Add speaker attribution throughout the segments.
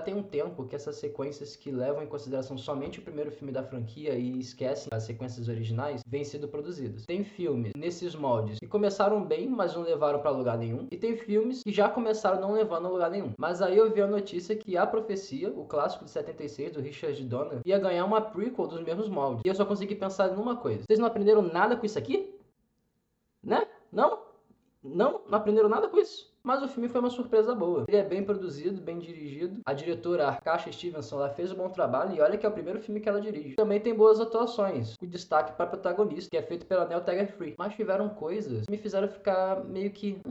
Speaker 1: tem um tempo que essas sequências que levam em consideração somente o primeiro filme da franquia e esquecem as sequências originais, vêm sendo produzidos. Tem filmes nesses moldes que começaram bem, mas não levaram para lugar nenhum, e tem filmes que já começaram não levando a lugar nenhum. Mas aí eu vi a notícia que A Profecia, o clássico de 76 do Richard Donner, ia ganhar uma prequel dos mesmos moldes. E eu só consegui pensar numa coisa: vocês não aprenderam nada com isso aqui? Né? Não? Não aprenderam nada com isso. Mas o filme foi uma surpresa boa. Ele é bem produzido, bem dirigido. A diretora Arkasha Stevenson, ela fez um bom trabalho e olha que é o primeiro filme que ela dirige. Também tem boas atuações, com destaque para a protagonista, que é feito pela Nell Tiger-Free. Mas tiveram coisas que me fizeram ficar meio que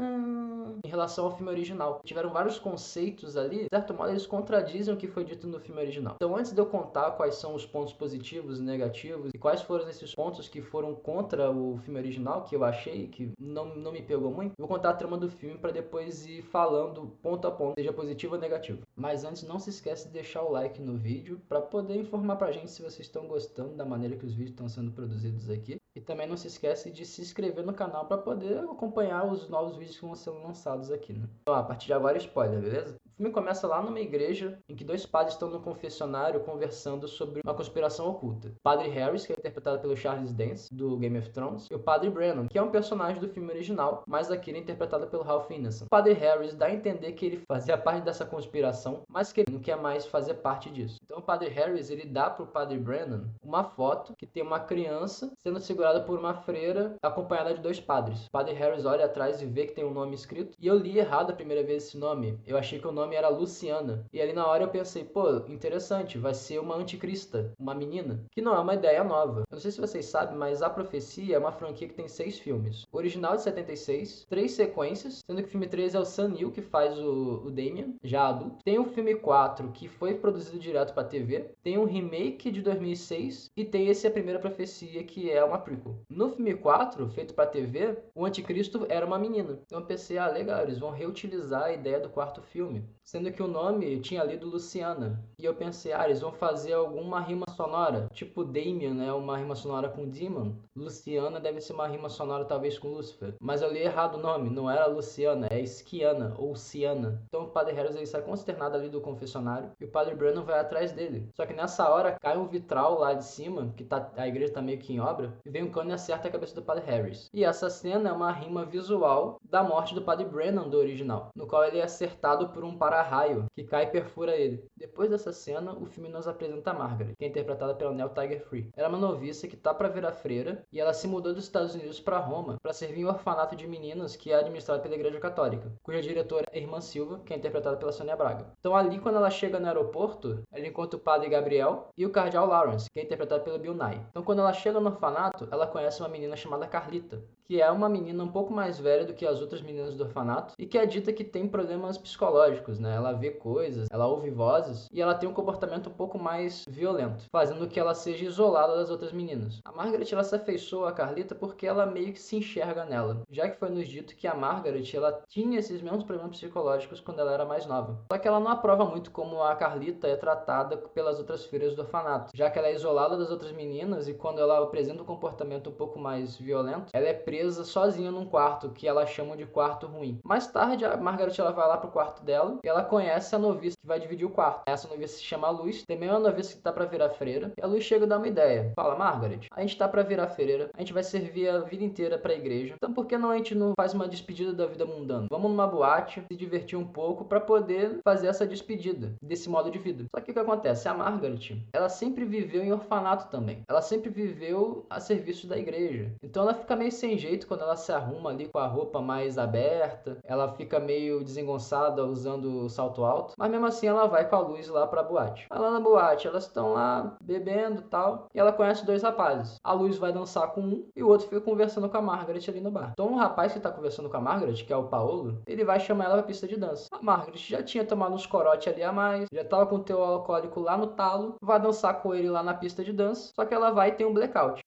Speaker 1: em relação ao filme original. Tiveram vários conceitos ali, de certo modo eles contradizem o que foi dito no filme original. Então antes de eu contar quais são os pontos positivos e negativos e quais foram esses pontos que foram contra o filme original, que eu achei que não me pegou muito, vou contar a trama do filme para depois ir falando ponto a ponto, seja positivo ou negativo. Mas antes, não se esquece de deixar o like no vídeo para poder informar pra gente se vocês estão gostando da maneira que os vídeos estão sendo produzidos aqui. E também não se esquece de se inscrever no canal para poder acompanhar os novos vídeos que vão sendo lançados aqui, né? Então, a partir de agora, spoiler, beleza? O filme começa lá numa igreja em que dois padres estão no confessionário conversando sobre uma conspiração oculta. O padre Harris, que é interpretado pelo Charles Dance, do Game of Thrones, e o padre Brennan, que é um personagem do filme original, mas aqui ele é interpretado pelo Ralph Ineson. O padre Harris dá a entender que ele fazia parte dessa conspiração, mas que ele não quer mais fazer parte disso. Então o padre Harris, ele dá pro padre Brennan uma foto que tem uma criança sendo segurada por uma freira acompanhada de dois padres. O padre Harris olha atrás e vê que tem um nome escrito, e eu li errado a primeira vez esse nome. Eu achei que o nome era Luciana. E ali na hora eu pensei, pô, interessante, vai ser uma anticrista, uma menina, que não é uma ideia nova. Eu não sei se vocês sabem, mas A Profecia é uma franquia que tem 6 filmes. O original de 76, 3 sequências, sendo que o filme 3 é o Sam Neill que faz o Damien, já adulto. Tem o filme 4, que foi produzido direto pra TV. Tem um remake de 2006 e tem esse A Primeira Profecia, que é uma prequel. No filme 4, feito pra TV, o anticristo era uma menina. Então eu pensei, legal, eles vão reutilizar a ideia do quarto filme. Sendo que o nome tinha lido Luciana. E eu pensei, eles vão fazer alguma rima sonora. Tipo Damien, né? Uma rima sonora com Demon. Luciana deve ser uma rima sonora talvez com Lúcifer. Mas eu li errado o nome. Não era Luciana, é Esquiana ou Ciana. Então o padre Harris ele sai consternado ali do confessionário. E o padre Brennan vai atrás dele. Só que nessa hora cai um vitral lá de cima. Que a igreja tá meio que em obra. E vem um cano e acerta a cabeça do padre Harris. E essa cena é uma rima visual da morte do padre Brennan do original. No qual ele é acertado por um para-raio que cai e perfura ele. Depois dessa cena, o filme nos apresenta a Margaret, que é interpretada pela Nell Tiger-Free. Ela é uma noviça que tá pra virar freira e ela se mudou dos Estados Unidos para Roma para servir em um orfanato de meninas que é administrado pela Igreja Católica, cuja diretora é a Irmã Silva, que é interpretada pela Sônia Braga. Então ali, quando ela chega no aeroporto, ela encontra o padre Gabriel e o cardeal Lawrence, que é interpretado pelo Bill Nye. Então quando ela chega no orfanato, ela conhece uma menina chamada Carlita, que é uma menina um pouco mais velha do que as outras meninas do orfanato e que é dita que tem problemas psicológicos, né? Ela vê coisas, ela ouve vozes e ela tem um comportamento um pouco mais violento, fazendo que ela seja isolada das outras meninas. A Margaret, ela se afeiçoa a Carlita porque ela meio que se enxerga nela, já que foi nos dito que a Margaret, ela tinha esses mesmos problemas psicológicos quando ela era mais nova. Só que ela não aprova muito como a Carlita é tratada pelas outras filhas do orfanato, já que ela é isolada das outras meninas e quando ela apresenta um comportamento um pouco mais violento, ela é presa sozinha num quarto que ela chama de quarto ruim. Mais tarde, a Margaret ela vai lá pro quarto dela e ela conhece a noviça que vai dividir o quarto. Essa noviça se chama Luz, também é uma noviça que tá pra virar freira. E a Luz chega a dar uma ideia. Fala, Margaret, a gente tá pra virar freira, a gente vai servir a vida inteira pra igreja. Então por que não a gente não faz uma despedida da vida mundana? Vamos numa boate, se divertir um pouco pra poder fazer essa despedida desse modo de vida. Só que o que acontece? A Margaret, ela sempre viveu em orfanato também. Ela sempre viveu a serviço da igreja. Então ela fica meio sem jeito quando ela se arruma ali com a roupa mais aberta. Ela fica meio desengonçada usando o salto alto. Mas mesmo assim ela vai com a Luz lá pra boate. Lá na boate, elas estão lá bebendo e tal. E ela conhece dois rapazes. A Luz vai dançar com um e o outro fica conversando com a Margaret ali no bar. Então o rapaz que tá conversando com a Margaret, que é o Paolo, ele vai chamar ela pra pista de dança. A Margaret já tinha tomado uns corote ali a mais, já tava com o teu alcoólico lá no talo, vai dançar com ele lá na pista de dança, só que ela vai ter um blackout.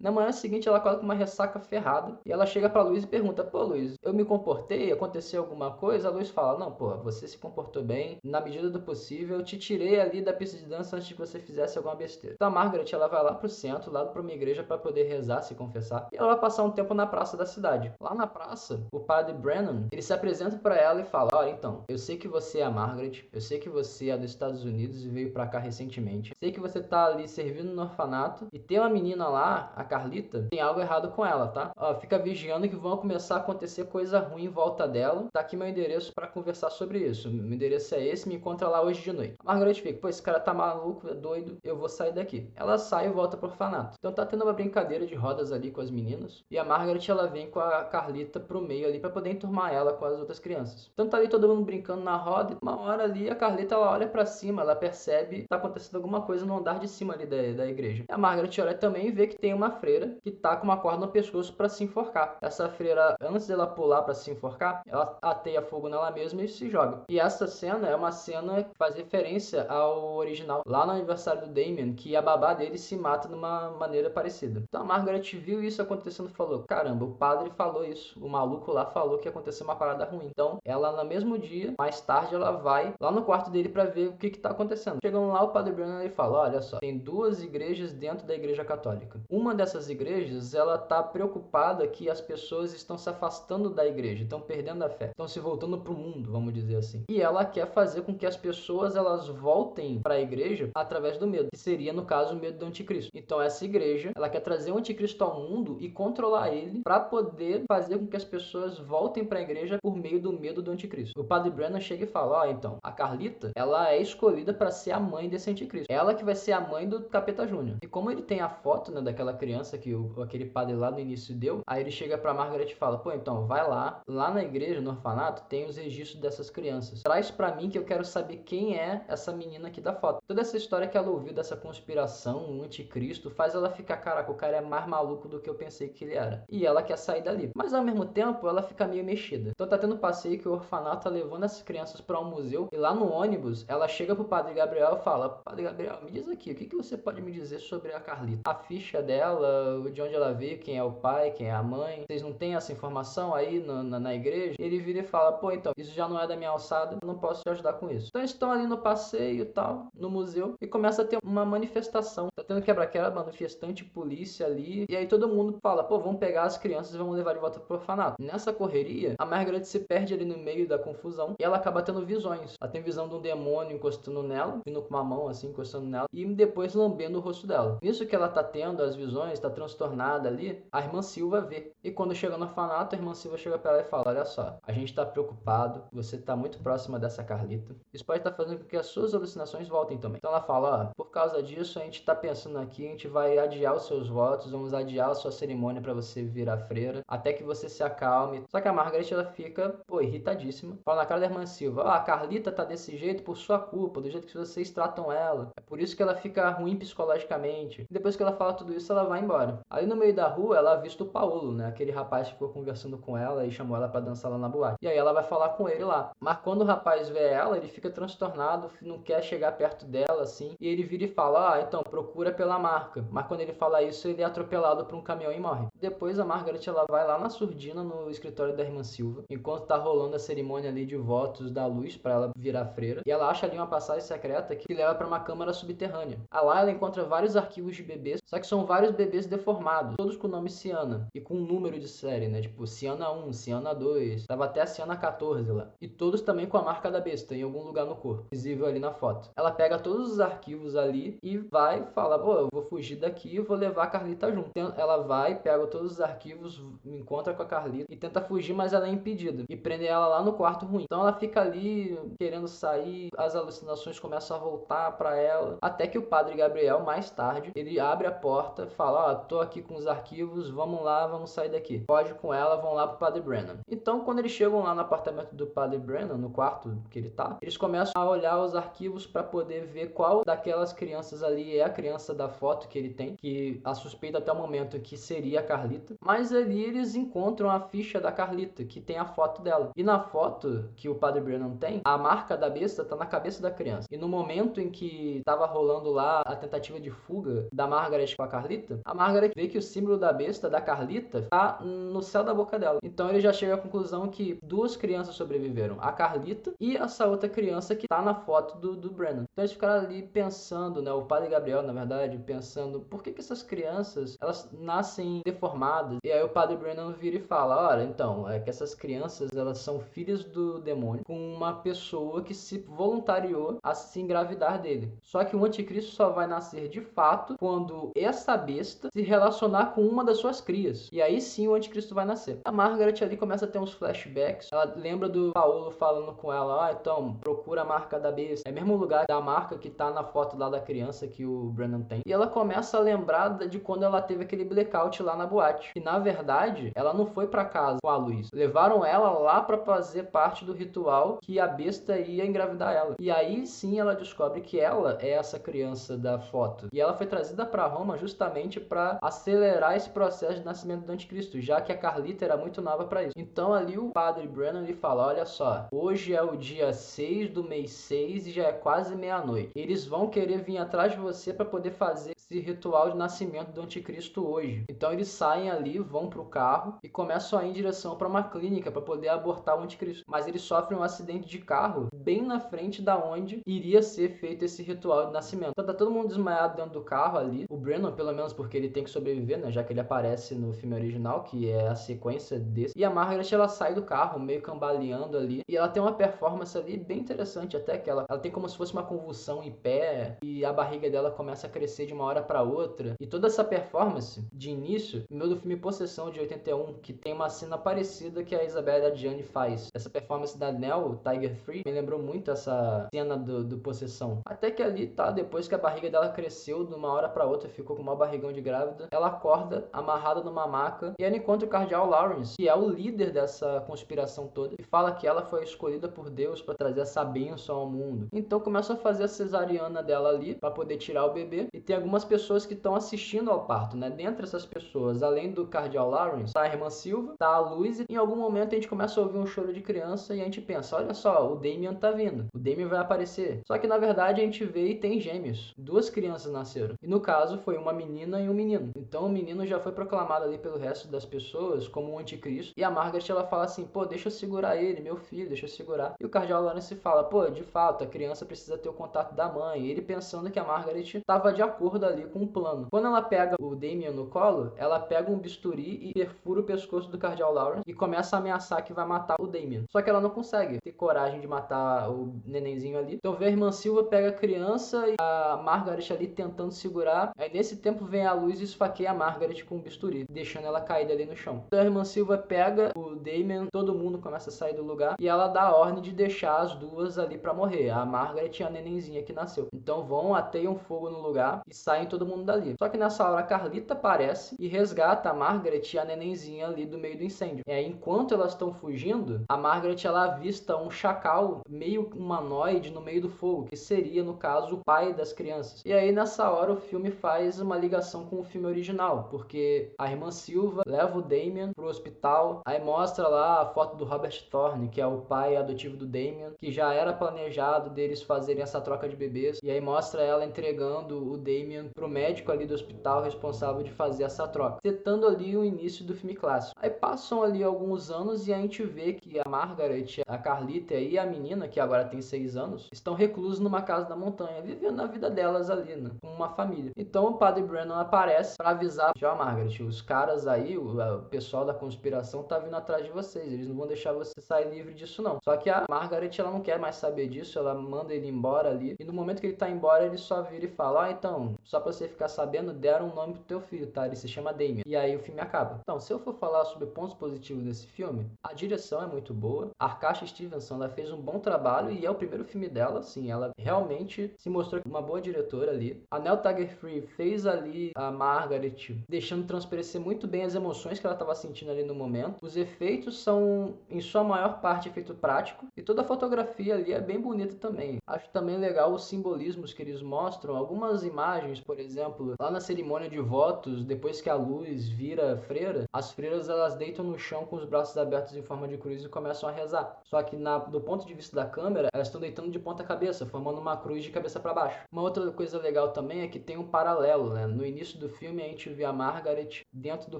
Speaker 1: Na manhã seguinte, ela acorda com uma ressaca ferrada e ela chega pra Luz e pergunta: pô, Luz, eu me comportei? Aconteceu alguma coisa? A Luz fala: não, pô, você se comportou bem, na medida do possível, eu te tirei ali da pista de dança antes que você fizesse alguma besteira. Então a Margaret, ela vai lá pro centro, lá pra uma igreja pra poder rezar, se confessar, e ela vai passar um tempo na praça da cidade. Lá na praça, o padre Brennan, ele se apresenta pra ela e fala: olha, então, eu sei que você é a Margaret, eu sei que você é dos Estados Unidos e veio pra cá recentemente, sei que você tá ali servindo no orfanato e tem uma menina lá, a Carlita, tem algo errado com ela, tá? Ó, fica vigiando que vão começar a acontecer coisa ruim em volta dela. Tá aqui meu endereço pra conversar sobre isso. Meu endereço é esse, me encontra lá hoje de noite. A Margaret fica: pô, esse cara tá maluco, é doido, eu vou sair daqui. Ela sai e volta pro orfanato. Então tá tendo uma brincadeira de rodas ali com as meninas, e a Margaret, ela vem com a Carlita pro meio ali pra poder enturmar ela com as outras crianças. Então tá ali todo mundo brincando na roda, e uma hora ali a Carlita, ela olha pra cima, ela percebe que tá acontecendo alguma coisa no andar de cima ali da igreja. E a Margaret olha também e vê que tem uma freira que tá com uma corda no pescoço pra se enforcar. Essa freira, antes dela pular pra se enforcar, ela ateia fogo nela mesma e se joga. E essa cena é uma cena que faz referência ao original, lá no aniversário do Damien, que a babá dele se mata de uma maneira parecida. Então a Margaret viu isso acontecendo e falou: caramba, o padre falou isso, o maluco lá falou que ia acontecer uma parada ruim. Então ela, no mesmo dia, mais tarde, ela vai lá no quarto dele pra ver o que tá acontecendo. Chegando lá, o padre Brennan, ele fala: olha só, tem duas igrejas dentro da igreja católica. Uma dessas igrejas, ela tá preocupada que as pessoas estão se afastando da igreja, estão perdendo a fé, estão se voltando pro mundo, vamos dizer assim. E ela quer fazer com que as pessoas, elas voltem para a igreja através do medo, que seria, no caso, o medo do anticristo. Então essa igreja, ela quer trazer o anticristo ao mundo e controlar ele para poder fazer com que as pessoas voltem para a igreja por meio do medo do anticristo. O padre Brennan chega e fala: ó, então, a Carlita, ela é escolhida para ser a mãe desse anticristo. Ela que vai ser a mãe do Capeta Júnior. E como ele tem a foto, né, daquela criança que aquele padre lá no início deu, aí ele chega para Margaret e fala: pô, então, vai lá na igreja, no orfanato, tem os registros dessas crianças. Traz para mim que eu quero saber quem é essa menina aqui da foto. Toda essa história que ela ouviu dessa conspiração, o anticristo, faz ela ficar: caraca, o cara é mais maluco do que eu pensei que ele era. E ela quer sair dali. Mas ao mesmo tempo, ela fica meio mexida. Então tá tendo um passeio que o orfanato tá levando essas crianças para um museu, e lá no ônibus, ela chega pro padre Gabriel e fala: padre Gabriel, me diz aqui, o que você pode me dizer sobre a Carlita? A ficha dela, de onde ela veio, quem é o pai, quem é a mãe, vocês não têm essa informação aí na igreja? E ele vira e fala: pô, então, isso já não é da minha alçada, eu não posso te ajudar com isso. Então eles estão ali no passeio e tal, no museu, e começa a ter uma manifestação. Tá tendo quebra-quebra, manifestante, polícia ali, e aí todo mundo fala: pô, vamos pegar as crianças e vamos levar de volta pro orfanato. Nessa correria, a Margaret se perde ali no meio da confusão, e ela acaba tendo visões. Ela tem visão de um demônio encostando nela, vindo com uma mão assim, encostando nela, e depois lambendo o rosto dela. Nisso que ela tá tendo as visões, tá transtornada ali, a irmã Silva vê. E quando chega no orfanato, a irmã Silva chega pra ela e fala: olha só, a gente tá preocupado, você tá muito próxima dessa Carlita. Isso pode estar fazendo com que as suas alucinações voltem também. Então ela fala: ó, por causa disso, a gente tá pensando aqui, a gente vai adiar os seus votos, vamos adiar a sua cerimônia pra você virar freira, até que você se acalme. Só que a Margaret, ela fica, pô, irritadíssima. Fala na cara da irmã Silva: ó, a Carlita tá desse jeito por sua culpa, do jeito que vocês tratam ela. É por isso que ela fica ruim psicologicamente. E depois que ela fala tudo isso, ela vai embora. Ali no meio da rua, ela avista o Paulo, né? Aquele rapaz que ficou conversando com ela e chamou ela pra dançar lá na boate. E aí ela vai falar com ele lá. Mas quando o rapaz vê ela, ele fica transtornado, não quer chegar perto dela, assim. E ele vira e fala: ah, então, procura pela marca. Mas quando ele fala isso, ele é atropelado por um caminhão e morre. Depois a Margaret, ela vai lá na surdina, no escritório da irmã Silva, enquanto tá rolando a cerimônia ali de votos da luz pra ela virar freira. E ela acha ali uma passagem secreta que leva pra uma câmara subterrânea. Lá ela encontra vários arquivos de bebês, só que são vários bebês deformados, todos com o nome Ciana e com um número de série, né? Tipo Ciana 1, Ciana 2, tava até a Ciana 14 lá. E todos também com a marca da besta em algum lugar no corpo, visível ali na foto. Ela pega todos os arquivos ali e vai falar: pô, eu vou fugir daqui e vou levar a Carlita junto. Ela vai, pega todos os arquivos, encontra com a Carlita e tenta fugir, mas ela é impedida. E prende ela lá no quarto ruim. Então ela fica ali querendo sair, as alucinações começam a voltar pra ela, até que o padre Gabriel, mais tarde, ele abre a porta, fala: ó, tô aqui com os arquivos, vamos lá, vamos sair daqui. Pode com ela, vão lá pro padre Brennan. Então, quando eles chegam lá no apartamento do padre Brennan, no quarto que ele tá, eles começam a olhar os arquivos para poder ver qual daquelas crianças ali é a criança da foto que ele tem, que a suspeita até o momento que seria a Carlita. Carlita, mas ali eles encontram a ficha da Carlita, que tem a foto dela. E na foto que o Padre Brennan tem, a marca da besta tá na cabeça da criança. E no momento em que tava rolando lá a tentativa de fuga da Margaret com a Carlita, a Margaret vê que o símbolo da besta, da Carlita, tá no céu da boca dela. Então ele já chega à conclusão que 2 crianças sobreviveram, a Carlita e essa outra criança que tá na foto do Brennan. Então eles ficaram ali pensando, né, o Padre Gabriel, na verdade, pensando por que essas crianças, elas nascem deformadas. E aí o Padre Brennan vira e fala, olha, então, é que essas crianças, elas são filhas do demônio com uma pessoa que se voluntariou a se engravidar dele. Só que o anticristo só vai nascer de fato quando essa besta se relacionar com uma das suas crias. E aí sim o anticristo vai nascer. A Margaret ali começa a ter uns flashbacks. Ela lembra do Paulo falando com ela, então, procura a marca da besta. É o mesmo lugar da marca que tá na foto lá da criança que o Brennan tem. E ela começa a lembrar de quando ela teve aquele blackout lá na boate. E na verdade, ela não foi pra casa com a luz. Levaram ela lá pra fazer parte do ritual que a besta ia engravidar ela. E aí sim ela descobre que ela é essa criança da foto. E ela foi trazida pra Roma justamente pra acelerar esse processo de nascimento do anticristo, já que a Carlita era muito nova pra isso. Então ali o Padre Brennan ele fala, olha só, hoje é o dia 6 do mês 6 e já é quase meia-noite. Eles vão querer vir atrás de você pra poder fazer esse ritual de nascimento do anticristo hoje. Então eles saem ali, vão pro carro e começam a ir em direção para uma clínica para poder abortar o anticristo. Mas eles sofrem um acidente de carro bem na frente da onde iria ser feito esse ritual de nascimento. Então tá todo mundo desmaiado dentro do carro ali. O Brennan, pelo menos porque ele tem que sobreviver, né, já que ele aparece no filme original, que é a sequência desse. E a Margaret, ela sai do carro meio cambaleando ali e ela tem uma performance ali bem interessante até, que ela tem como se fosse uma convulsão em pé e a barriga dela começa a crescer de uma hora para outra. E toda essa performance de início, no meio do filme Possessão de 81, que tem uma cena parecida que a Isabelle Adjani faz. Essa performance da Nell, Tiger Free, me lembrou muito essa cena do Possessão. Até que ali, tá, depois que a barriga dela cresceu de uma hora para outra, ficou com um barrigão de grávida, ela acorda amarrada numa maca e ela encontra o Cardeal Lawrence, que é o líder dessa conspiração toda, e fala que ela foi escolhida por Deus para trazer essa bênção ao mundo. Então começa a fazer a cesariana dela ali para poder tirar o bebê, e tem algumas pessoas que estão assistindo ao parto, né? Dentre essas pessoas, além do Cardeal Lawrence, tá a irmã Silva, tá a Luz, e em algum momento a gente começa a ouvir um choro de criança e a gente pensa, olha só, o Damien tá vindo, o Damien vai aparecer. Só que na verdade a gente vê e tem gêmeos, 2 crianças nasceram, e no caso foi uma menina e um menino. Então o menino já foi proclamado ali pelo resto das pessoas como um anticristo, e a Margaret ela fala assim, pô, deixa eu segurar ele, meu filho, deixa eu segurar. E o Cardeal Lawrence fala, pô, de fato, a criança precisa ter o contato da mãe, e ele pensando que a Margaret estava de acordo ali com o plano. Quando ela pega o Damien no colo, ela pega um bisturi e perfura o pescoço do Cardeal Lawrence e começa a ameaçar que vai matar o Damien. Só que ela não consegue ter coragem de matar o nenenzinho ali. Então vê a irmã Silva, pega a criança e a Margaret ali tentando segurar. Aí nesse tempo vem a Luz e esfaqueia a Margaret com um bisturi, deixando ela caída ali no chão. Então a irmã Silva pega o Damien, todo mundo começa a sair do lugar e ela dá a ordem de deixar as duas ali pra morrer, a Margaret e a nenenzinha que nasceu. Então vão, ateiam fogo no lugar e saem todo mundo dali. Só que nessa hora a Carlita aparece e resgata a Margaret e a nenenzinha ali do meio do incêndio. E aí, enquanto elas estão fugindo, a Margaret ela avista um chacal meio humanoide no meio do fogo, que seria, no caso, o pai das crianças. E aí nessa hora o filme faz uma ligação com o filme original, porque a irmã Silva leva o Damien pro hospital, aí mostra lá a foto do Robert Thorne, que é o pai adotivo do Damien, que já era planejado deles fazerem essa troca de bebês, e aí mostra ela entregando o Damien pro médico ali do hospital responsável de fazer essa troca, setando ali o início do filme clássico. Aí passam ali alguns anos e a gente vê que a Margaret, a Carlita e a menina, que agora tem 6 anos, estão reclusos numa casa da montanha, vivendo a vida delas ali, né, com uma família. Então o Padre Brennan aparece para avisar, ó, Margaret, os caras aí, o pessoal da conspiração tá vindo atrás de vocês, eles não vão deixar você sair livre disso não. Só que a Margaret, ela não quer mais saber disso, ela manda ele embora ali, e no momento que ele tá embora, ele só vira e fala, então, só pra você ficar sabendo, deram um nome pro teu filho, tá? Ele se chama Damien. E aí o filme acaba. Então, se eu for falar sobre pontos positivos desse filme, a direção é muito boa, a Arkasha Stevenson, ela fez um bom trabalho e é o primeiro filme dela, assim, ela realmente se mostrou uma boa diretora ali. A Nell Tiger-Free fez ali a Margaret, deixando transparecer muito bem as emoções que ela estava sentindo ali no momento. Os efeitos são, em sua maior parte, efeito prático, e toda a fotografia ali é bem bonita também. Acho também legal os simbolismos que eles mostram, algumas imagens, Por exemplo, lá na cerimônia de votos, depois que a Luz vira freira, as freiras elas deitam no chão com os braços abertos em forma de cruz e começam a rezar. Só que do ponto de vista da câmera, elas estão deitando de ponta cabeça, formando uma cruz de cabeça para baixo. Uma outra coisa legal também é que tem um paralelo, né? No início do filme a gente vê a Margaret dentro do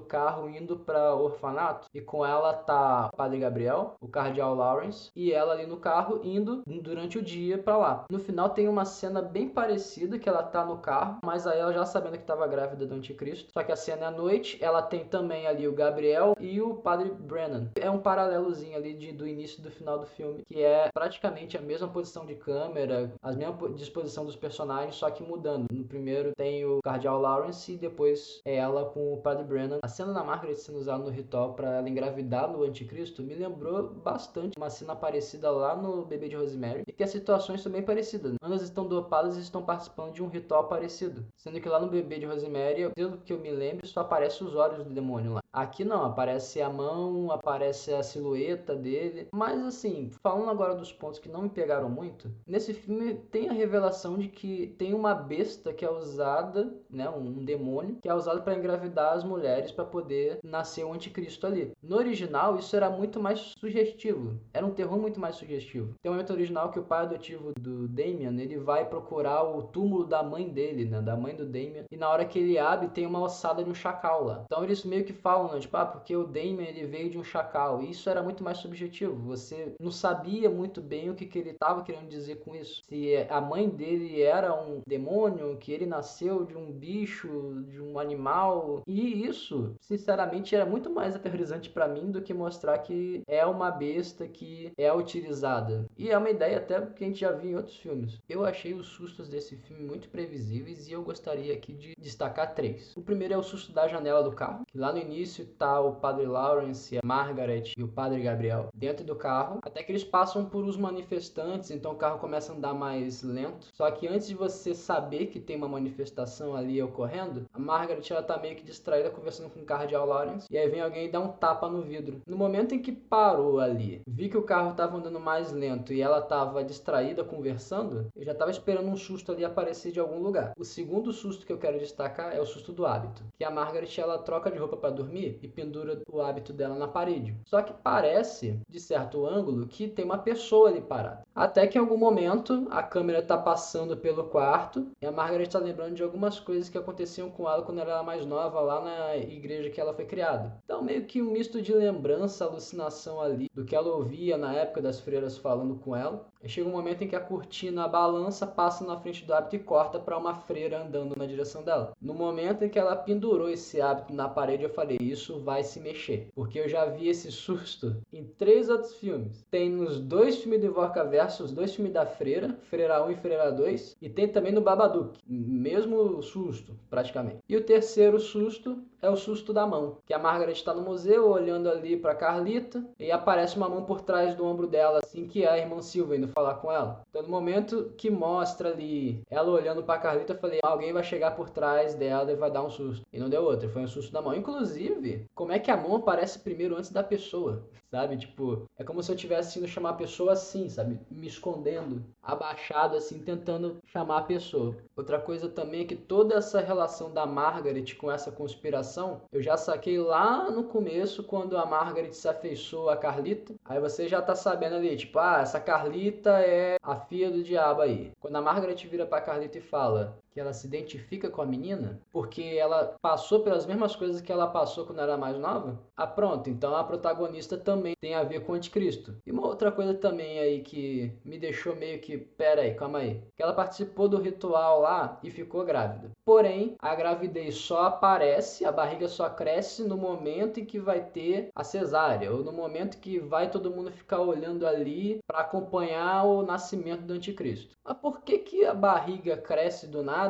Speaker 1: carro indo para o orfanato e com ela tá o Padre Gabriel, o Cardeal Lawrence e ela ali no carro indo durante o dia para lá. No final tem uma cena bem parecida que ela tá no carro, mas aí ela já sabendo que estava grávida do anticristo. Só que a cena é à noite, ela tem também ali o Gabriel e o Padre Brennan. É um paralelozinho ali do início e do final do filme, que é praticamente a mesma posição de câmera, a mesma disposição dos personagens, só que mudando. No primeiro tem o Cardeal Lawrence e depois é ela com o Padre Brennan. A cena da Margaret sendo usada no ritual para ela engravidar no anticristo me lembrou bastante uma cena parecida lá no Bebê de Rosemary, e que as situações são bem parecidas. Ambas estão dopadas e estão participando de um ritual parecido, sendo que lá no Bebê de Rosemary, pelo que eu me lembro, só aparece os olhos do demônio lá. Aqui não, aparece a mão, aparece a silhueta dele. Mas assim, falando agora dos pontos que não me pegaram muito, nesse filme tem a revelação de que tem uma besta que é usada, né, um demônio, que é usado para engravidar as mulheres para poder nascer o anticristo ali. No original, isso era muito mais sugestivo. Era um terror muito mais sugestivo. Tem um momento original que o pai adotivo do Damien, ele vai procurar o túmulo da mãe dele, né, da mãe do Damien, e na hora que ele abre, tem uma ossada de um chacal lá. Então eles meio que falam, né, tipo, porque o Damien ele veio de um chacal. E isso era muito mais subjetivo. Você não sabia muito bem o que ele estava querendo dizer com isso. Se a mãe dele era um demônio, que ele nasceu de um bicho, de um animal. E isso, sinceramente, era muito mais aterrorizante para mim do que mostrar que é uma besta que é utilizada. E é uma ideia até que a gente já viu em outros filmes. Eu achei os sustos desse filme muito previsíveis e eu gostaria aqui de destacar 3. O primeiro é o susto da janela do carro, que lá no início tá o Padre Lawrence, a Margaret e o Padre Gabriel dentro do carro, até que eles passam por uns manifestantes, então o carro começa a andar mais lento. Só que antes de você saber que tem uma manifestação ali ocorrendo, a Margaret ela tá meio que distraída conversando com o Cardeal Lawrence, e aí vem alguém e dá um tapa no vidro. No momento em que parou ali, vi que o carro tava andando mais lento e ela tava distraída conversando, eu já tava esperando um susto ali aparecer de algum lugar. O segundo susto que eu quero destacar é o susto do hábito, que a Margaret ela troca de roupa para dormir e pendura o hábito dela na parede. Só que parece, de certo ângulo, que tem uma pessoa ali parada. Até que em algum momento a câmera tá passando pelo quarto e a Margaret tá lembrando de algumas coisas que aconteciam com ela quando ela era mais nova lá na igreja que ela foi criada. Então meio que um misto de lembrança, alucinação ali do que ela ouvia na época das freiras falando com ela. E chega um momento em que a cortina balança, passa na frente do hábito e corta para uma freira andando na direção dela. No momento em que ela pendurou esse hábito na parede, eu falei, isso vai se mexer. Porque eu já vi esse susto em 3 outros filmes. Tem nos 2 filmes do Invocaverso, os 2 filmes da Freira, Freira 1 e Freira 2, e tem também no Babadook. Mesmo susto, praticamente. E o terceiro susto é o susto da mão, que a Margaret está no museu olhando ali para Carlita e aparece uma mão por trás do ombro dela, assim que é a irmã Silva indo falar com ela. Então no momento que mostra ali ela olhando para Carlita, eu falei, alguém vai chegar por trás dela e vai dar um susto. E não deu outro, foi um susto da mão. Inclusive, como é que a mão aparece primeiro antes da pessoa? Sabe, tipo, é como se eu estivesse indo chamar a pessoa assim, sabe, me escondendo, abaixado assim, tentando chamar a pessoa. Outra coisa também é que toda essa relação da Margaret com essa conspiração, eu já saquei lá no começo, quando a Margaret se afeiçoou a Carlita. Aí você já tá sabendo ali, tipo, essa Carlita é a filha do diabo aí. Quando a Margaret vira pra Carlita e fala que ela se identifica com a menina, porque ela passou pelas mesmas coisas que ela passou quando era mais nova, pronto, então a protagonista também tem a ver com o anticristo. E uma outra coisa também aí que me deixou meio que, pera aí, calma aí, que ela participou do ritual lá e ficou grávida. Porém, a gravidez só aparece, a barriga só cresce no momento em que vai ter a cesárea, ou no momento que vai todo mundo ficar olhando ali para acompanhar o nascimento do anticristo. Mas por que a barriga cresce do nada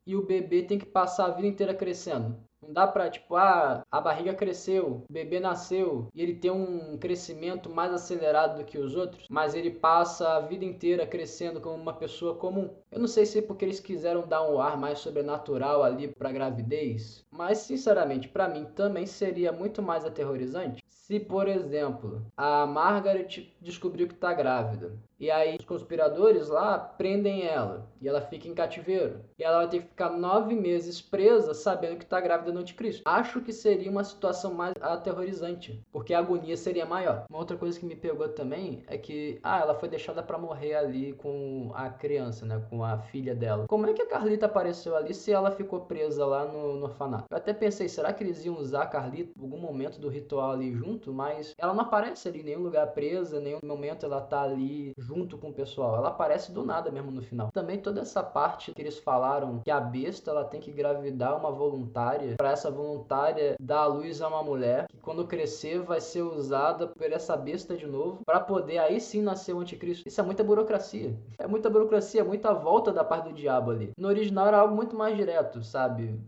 Speaker 1: e o bebê tem que passar a vida inteira crescendo? Não dá pra, tipo, a barriga cresceu, o bebê nasceu e ele tem um crescimento mais acelerado do que os outros, mas ele passa a vida inteira crescendo como uma pessoa comum. Eu não sei se é porque eles quiseram dar um ar mais sobrenatural ali pra gravidez, mas sinceramente, pra mim também seria muito mais aterrorizante se, por exemplo, a Margaret descobriu que tá grávida. E aí os conspiradores lá prendem ela e ela fica em cativeiro. E ela vai ter que ficar 9 meses presa sabendo que está grávida do anticristo. Acho que seria uma situação mais aterrorizante, porque a agonia seria maior. Uma outra coisa que me pegou também é que ela foi deixada para morrer ali com a criança, né, com a filha dela. Como é que a Carlita apareceu ali se ela ficou presa lá no orfanato? Eu até pensei, será que eles iam usar a Carlita em algum momento do ritual ali junto? Mas ela não aparece ali em nenhum lugar presa, em nenhum momento ela tá ali junto com o pessoal. Ela aparece do nada mesmo no final. Também toda essa parte que eles falaram que a besta ela tem que engravidar uma voluntária, para essa voluntária dar à luz a uma mulher que quando crescer vai ser usada por essa besta de novo para poder aí sim nascer o anticristo. Isso é muita burocracia. É muita burocracia, muita volta da parte do diabo ali. No original era algo muito mais direto, sabe?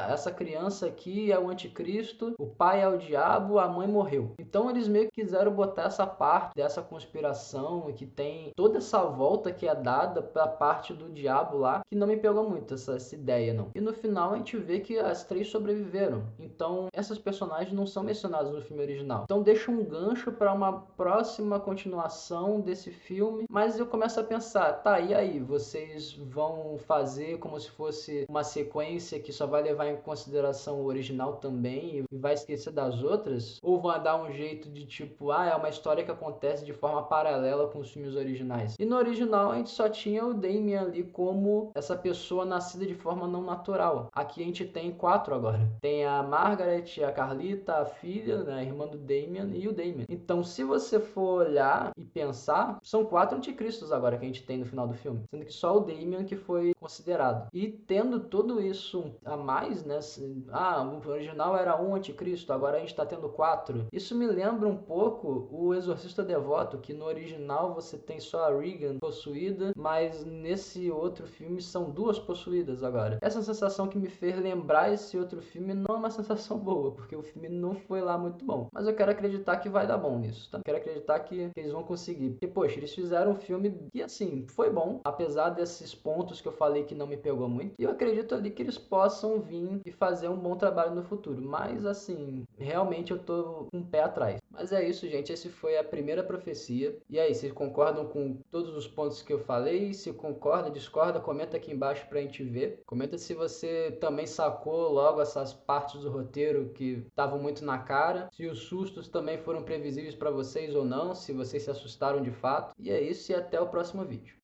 Speaker 1: Essa criança aqui é o anticristo, o pai é o diabo, a mãe morreu. Então eles meio que quiseram botar essa parte dessa conspiração que tem toda essa volta que é dada pra parte do diabo lá, que não me pegou muito essa ideia não. E no final a gente vê que as 3 sobreviveram. Então essas personagens não são mencionadas no filme original. Então deixa um gancho para uma próxima continuação desse filme, mas eu começo a pensar, tá, e aí? Vocês vão fazer como se fosse uma sequência que só vai levar em consideração o original também e vai esquecer das outras? Ou vão dar um jeito de tipo, é uma história que acontece de forma paralela com os filmes originais? E no original a gente só tinha o Damien ali como essa pessoa nascida de forma não natural. Aqui a gente tem 4 agora. Tem a Margaret, a Carlita, a filha, né, a irmã do Damien e o Damien. Então se você for olhar e pensar, são 4 anticristos agora que a gente tem no final do filme. Sendo que só o Damien que foi considerado. E tendo tudo isso a mais, né? O original era um anticristo, agora a gente tá tendo 4. Isso me lembra um pouco o Exorcista Devoto, que no original você tem só a Regan possuída, mas nesse outro filme são 2 possuídas agora. Essa sensação que me fez lembrar esse outro filme não é uma sensação boa, porque o filme não foi lá muito bom. Mas eu quero acreditar que vai dar bom nisso, tá? Quero acreditar que eles vão conseguir. Porque, poxa, eles fizeram um filme que, assim, foi bom, apesar desses pontos que eu falei que não me pegou muito. E eu acredito ali que eles possam vir e fazer um bom trabalho no futuro. Mas, assim, realmente eu tô com um pé atrás. Mas é isso, gente. Esse foi a primeira profecia. E aí, vocês concordam com todos os pontos que eu falei? Se concorda, discorda, comenta aqui embaixo pra gente ver. Comenta se você também sacou logo essas partes do roteiro que estavam muito na cara. Se os sustos também foram previsíveis para vocês ou não. Se vocês se assustaram de fato. E é isso e até o próximo vídeo.